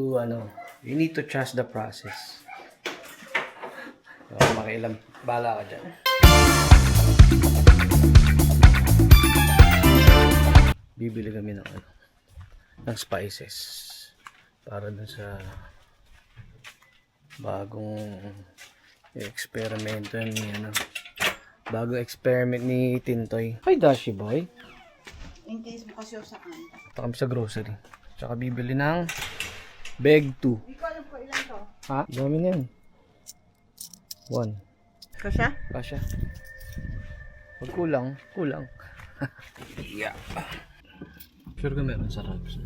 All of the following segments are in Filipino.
You need to trust the process. Makialam, bala ka dyan. Bibili kami ng spices para dun sa bagong eksperimento ni bagong experiment ni Tintoy. Hi Dashi boy. In case mo kasi usakan. Ito kami sa grocery. Tsaka bibili ng bag 2. Hindi ko alam po ilan to. Ha? Dami na yan. 1. Kasya? Kasya. Pag kulang. Yeah. Sure ka meron sa Robs.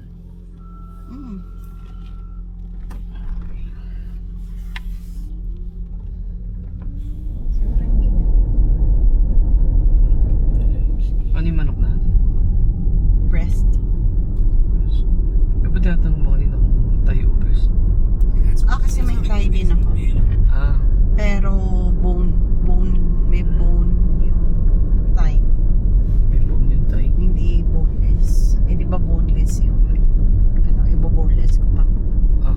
Ano yung manok natin? Breast. Eh, ba't tinatanong mo kanina kung tayo o breast? Kasi may thigh din ako. Ah, Pero may bone yung thigh. may bone yung tayo. Hindi boneless. Eh di ba boneless yung ibo-boneless ko pa. Ah.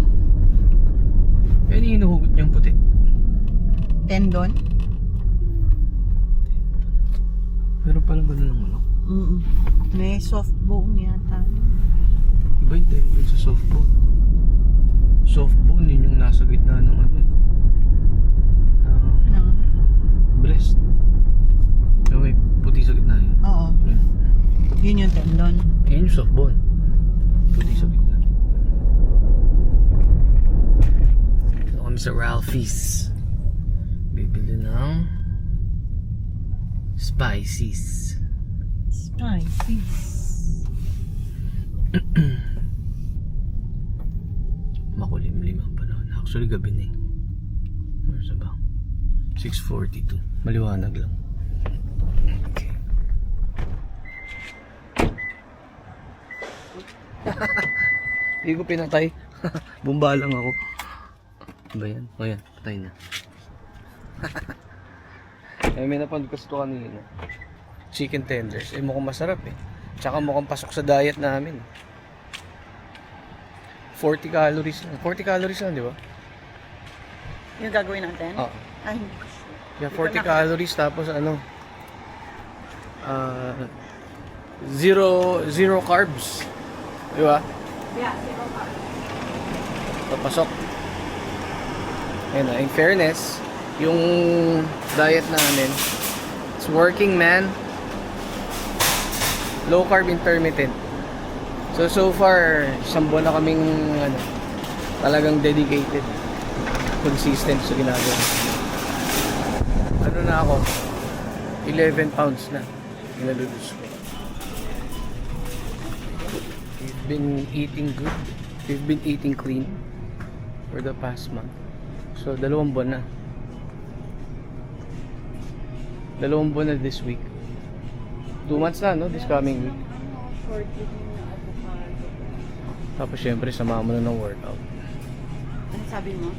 Ano yung hinuhugot niyang puti? Tendon? Meron pala ba na ng manok? May soft bone yata. Iba yung tendon sa soft bone. Soft bone, yun yung nasa gitna ng No. breast. Yung may puti sa gitna yun. Oo. Yan. Yun yung tendon. Yan yung soft bone. Puti sa gitna. Ito kami sa Ralphie's. Bibili ng spices. Spices. Makulimlim ang panahon. Actually, gabi na eh. Where's ba? 6:42. Maliwanag lang. Okay. Hindi ko pinatay. Bumba lang ako. Ba yan? O yan, patay na. May napanood kasi ito kanina. Chicken tenders. Mukhang masarap eh. Tsaka mukhang pasok sa diet namin. 40 calories lang. 40 calories lang, di ba? Yung gagawin natin? Oo. Ay, hindi ko sure. Yeah, 40 calories tapos zero carbs. Di ba? Yeah, zero carbs. Papasok. Ayun in fairness, yung diet namin, it's working man. Low carb intermittent. So far, isang buwan na kaming talagang dedicated. Consistent sa ginagawa. Ano na ako? 11 pounds na. Inalulus ko. We've been eating good. We've been eating clean for the past month. So, 2 buwan na. 2 buwan na this week. 2 months na, no? This coming week. 40 na avocado. Tapos, syempre, sama mo na ng workout. Ano sabi mo?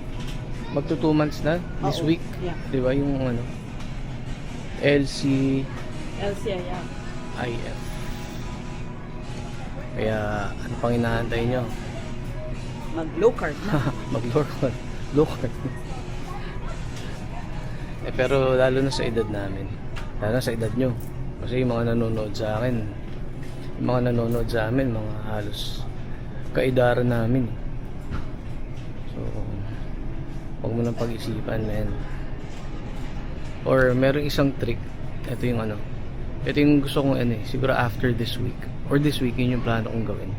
Magto 2 months na this Oo. week. Yeah. Di ba? Yung LC LCIF. IF. Kaya, ano pang inaantay nyo? Mag low carb na. Mag-low carb. Pero lalo na sa edad namin. Lalo na sa edad nyo. Kasi yung mga nanonood sa akin, mga halos kaedara namin. So, huwag mo nang pag-isipan, man. Or merong isang trick. Ito yung gusto kong siguro after this week. Or this week, yun yung plano kong gawin.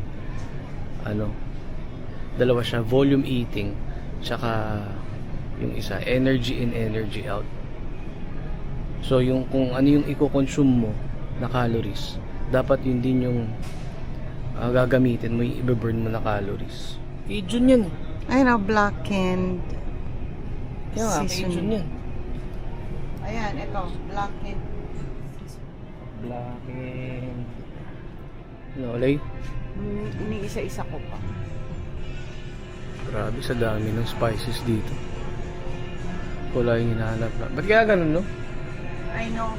Dalawa siya, volume eating, tsaka yung isa, energy in, energy out. So yung kung ano yung i-consume mo na calories, dapat yun din yung gagamitin mo, yung i-burn mo na calories. Cajun yan eh. Ay na, blackened Kaya nga, seasoning. Cajun yan. Ayan, ito, blackened. Blackened. Lolay. Iniisa-isa ko pa. Grabe sa dami ng spices dito. Wala yung hinahanap na. Ba't kaya ganun, no? I know.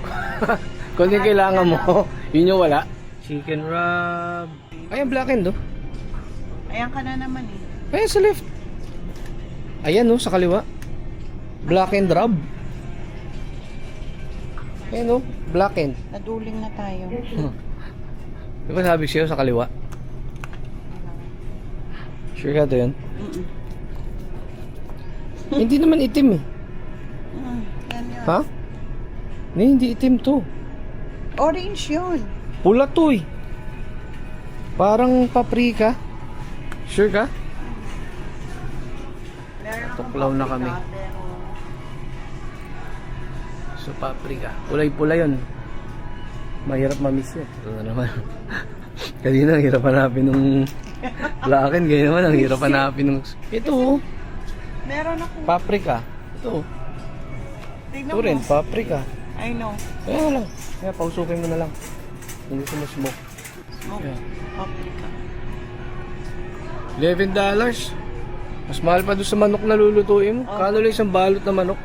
Kung yung kailangan mo, yun yung wala. Chicken rub. Ay, ang blackened, oh. Ayan ka na naman eh. Ayan sa left. Ayan no, sa kaliwa. Black and rub. Ayan no, black and. Naduling na tayo. Di ba sabi siya sa kaliwa? Sure ka to yun? Mm-mm. Hindi naman itim eh. Yan yun. Ha? Hindi itim to. Orange yun. Pula to eh. Parang paprika. Sure ka? Tuklaw na kami. So paprika. Kulay-pula yun. Mahirap mamiss yun. Ito na naman. Kanina ang hirap hanapin nung blackened. Ganyan naman ang hirap hanapin nung... Ito oh. Meron ako. Paprika. Ito oh. Tignan Ito rin. mo. Paprika. I know. Kaya lang. Kaya pausukin mo na lang. Hindi ko smoke. Smoke. Yeah. Paprika. $11. Mas mahal pa doon sa manok na lulutuin mo. Oh. Kano lang isang balot na manok?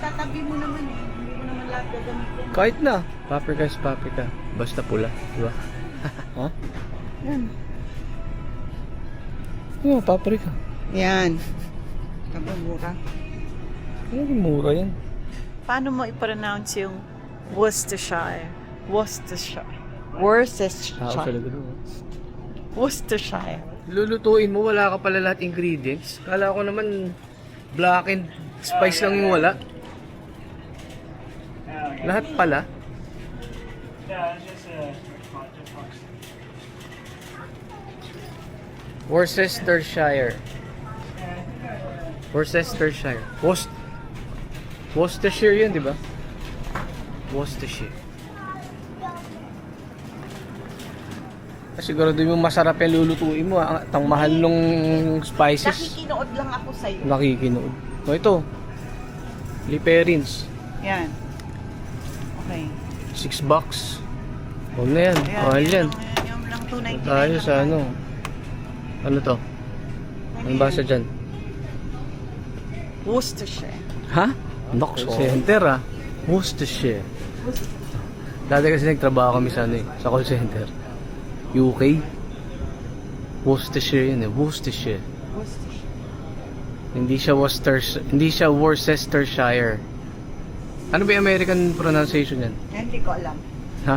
Tatabi mo naman eh. Hindi mo naman lahat gagamitin. Kahit na. Paprika is paprika. Basta pula. Diba? Ha? Yan. Yeah, paprika. Yan. Kabumura. Ano mura yan? Paano mo i-pronounce yung Worcestershire? Worcestershire. Worcestershire. Tao sa lagot mo. Worcestershire. Lulutuin mo, wala ka pala lahat ingredients. Kala ko naman black and spice lang yung wala. Lahat pala. Worcestershire. Worcestershire. Worcestershire yun, di ba? Worcestershire. Sigurado yung masarap yung lulutuin mo. Ang mahal nung spices. Nakikinood lang ako sa'yo. Nakikinood. O ito. Liperins. Yan. Okay. $6. Huwag na yan. Mahal yan. Yung lang 299. Tayo sa ano. Ano to? Ano basa dyan? Worcestershire. Ha? Nox center ah. Worcestershire. Dati kasi nagtrabaho kami sa ano eh. Sa call center. UK. Worcestershire yun eh. Worcestershire. Worcestershire. Hindi siya Worcestershire. Ano ba yung American pronunciation yan? Hindi ko alam. Ha?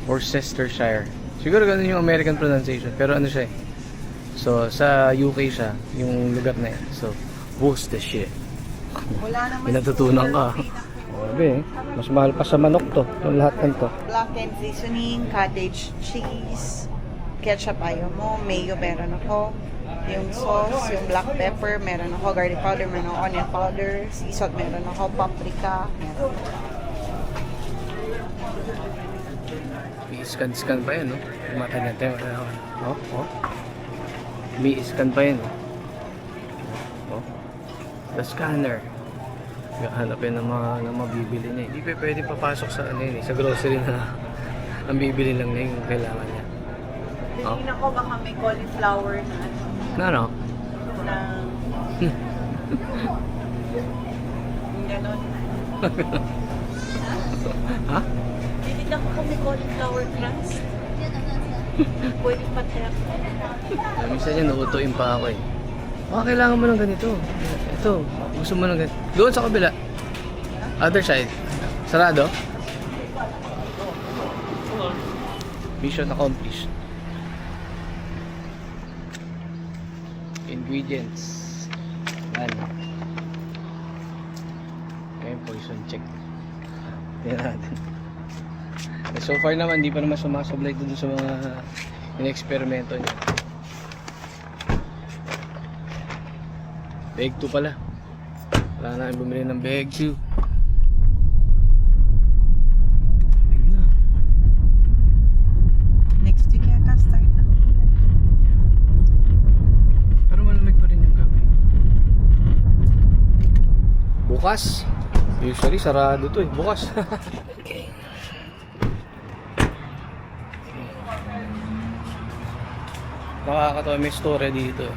Worcestershire. Siguro ganun yung American pronunciation. Pero ano siya eh. So, sa UK siya. Yung lugar na yan. So, Worcestershire. Wala naman. May natutunan ka. Sabi eh. Mas mahal pa sa manok to. Yung lahat ng to. Black and seasoning, cottage cheese, ketchup ayaw mo, mayo meron ako, yung sauce, yung black pepper meron ako, garlic powder meron ako, onion powder, sea salt meron ako, paprika meron ako. I-scan pa yan, no? Mata natin. Oh, oh. May scan pa yan, oh. The scanner. Hanapin ng mga mabibili niya. Hindi pa pwede papasok sa ano yun, sa grocery na ang bibili lang na yung kailangan niya. Oh. Tingin ako baka may cauliflower na ano, Na ano? na yung ganon. Ha? Tingin ako kung may cauliflower crust. Pwede patek. Minsan yan, nauutuin pa ako eh. Kailangan mo ng ganito. Ito, gusto mo ng ganito. Doon sa kabila. Other side. Sarado? Mission accomplished. Ingredients. Ano? Okay, poison check. Tingnan natin. So far naman, di pa naman sumasablay doon sa mga in-eksperimento niya. Bag 2 pala. Wala na bumili ng bag 2. Next week yata start na. Pero malamig pa rin yung gabi. Bukas. Usually sarado to eh. Bukas. Okay. Nakakatawa may story dito.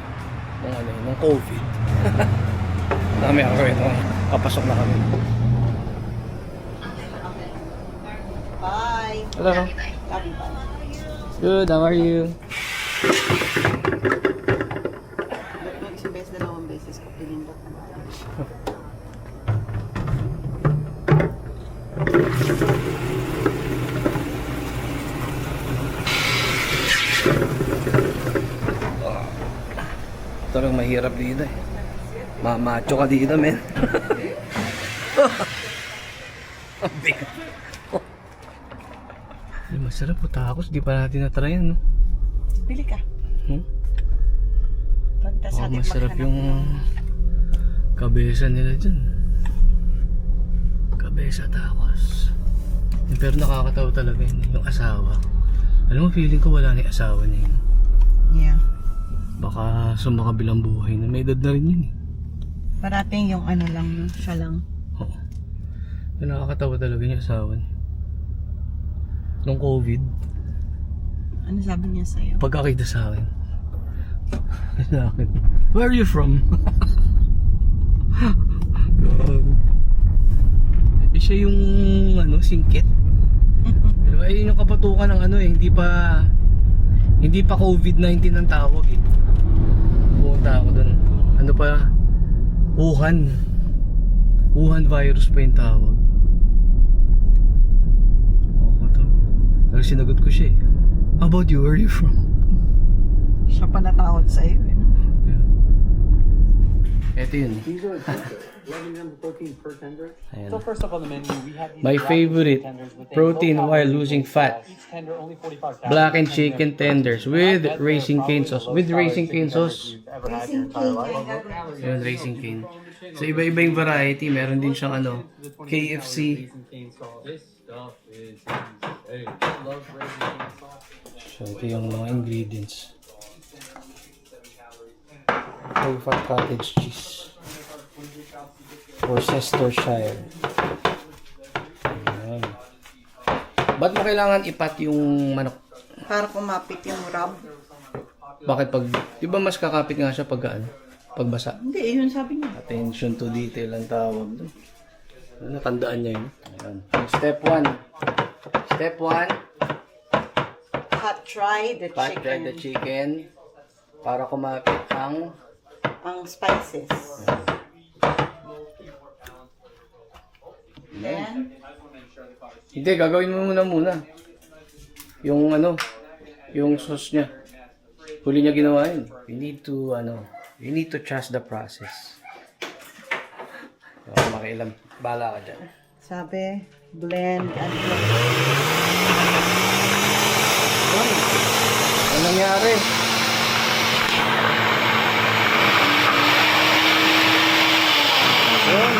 Ng ano, ng COVID. Dami ako ito. Papasok na kami. Bye. Hello. Love you, bye. Good, how are you? Isang beses, dalawang beses ko pinindot na. Talagang mahirap dito eh. Mamacho ka dito, men. Ang bigat. Ay, masarap po tacos. Di pa natin na-try yan, no? Pili ka. Hmm? Pagtas Oh, natin masarap maghanap yung kabesa nila dyan. Kabesa tacos. Pero nakakatawa talaga yun, yung asawa. Alam mo, feeling ko wala na yung asawa niya yun. Yeah. Baka sumakabilang buhay na. May edad na rin yun eh. Parating yung ano lang, no? Siya lang. Oo. Pero nakakatawa talaga yung asawa niya. Nung COVID, Ano sabi niya sa'yo? pagkakita sa akin. Sa akin. Where are you from? Eh, siya yung ano, singkit. Diba, yun yung kapatukan ng ano eh, hindi pa COVID-19 ang tawag eh. Pumunta ako dun. Ano pa? Wuhan virus pa yung tawag. Oo, ito. Pero sinagot ko siya eh. How about you? Where are you from? Siya pa natakot sa'yo, eh. Yeah. Ito yun. These are tender. 11 grams of protein per tender. Ayan. So first up on the menu, we have these My black favorite, tenders with a protein low while calorie losing goal. fat. Each tender only 45 calories. Blackened And chicken they're tenders protein. with Not that raisin they're cane probably sauce. the With lowest raisin calorie cane chicken tenders sauce. you've ever had in your entire life. Yun, raisin cane. So iba-iba yung variety. Meron din siyang ano, KFC. Raisin cane sauce. This stuff is insane. I love raisin cane sauce. So ito yung mga ingredients. Full-fat cottage cheese. Worcestershire. Ayan. Ba't mo kailangan ipat yung manok? Para kumapit yung rub. Bakit pag, di ba mas kakapit nga siya pag ano? Pagbasa? Hindi, yun sabi niya. Attention to detail ang tawag doon. Natandaan niya yun. Ayan. Step 1. Step 1. Hot try the Pat chicken. dry the chicken para kumapit ang Ang spices. Then, hindi, gagawin mo muna. Yung ano, yung sauce niya. Huli niya ginawa yun. You need to trust the process. So, makialam. Bahala ka dyan. sabi, blend and blend. Ano nangyari? Yun.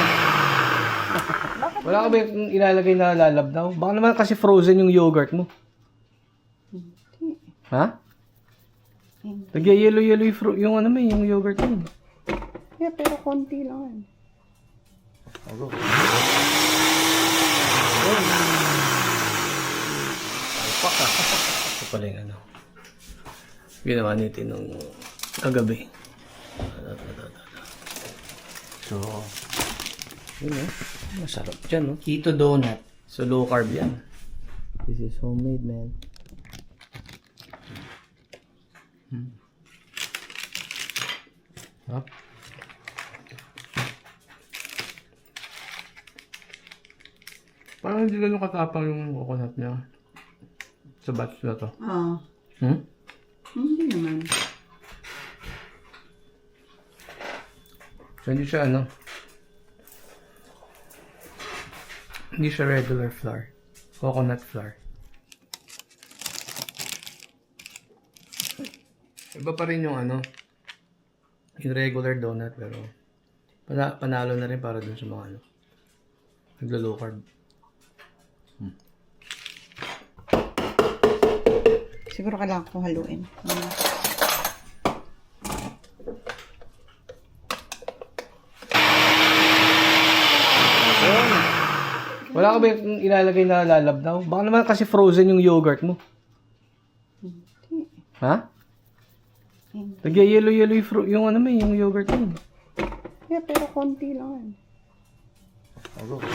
Wala ka ba yung ilalagay na lalabnaw? Baka naman kasi frozen yung yogurt mo. Ha? Nagya-yellow yung ano mo, yung yogurt mo. Yeah, pero konti lang. Yun. Alpaka. Ito pala yung ano. Ginawa natin nung kagabi. So, yun eh. Masarap dyan, no? Keto donut. So, low carb yan. This is homemade, man. Up. Parang hindi ganun katapang yung coconut niya. Sa batch na to. Oo. Hindi naman. So, hindi siya ano. Hindi siya regular flour. Coconut flour. Iba pa rin yung ano. Yung regular donut pero panalo na rin para dun sa mga ano. Naglo-low carb. Siguro kailangan ko haluin. Wala ka ba yung ilalagay na lalabnaw? Baka naman kasi frozen yung yogurt mo. Ha? Nagya-yellow yung ano mo, yung yogurt mo. Yeah, pero konti lang. Okay.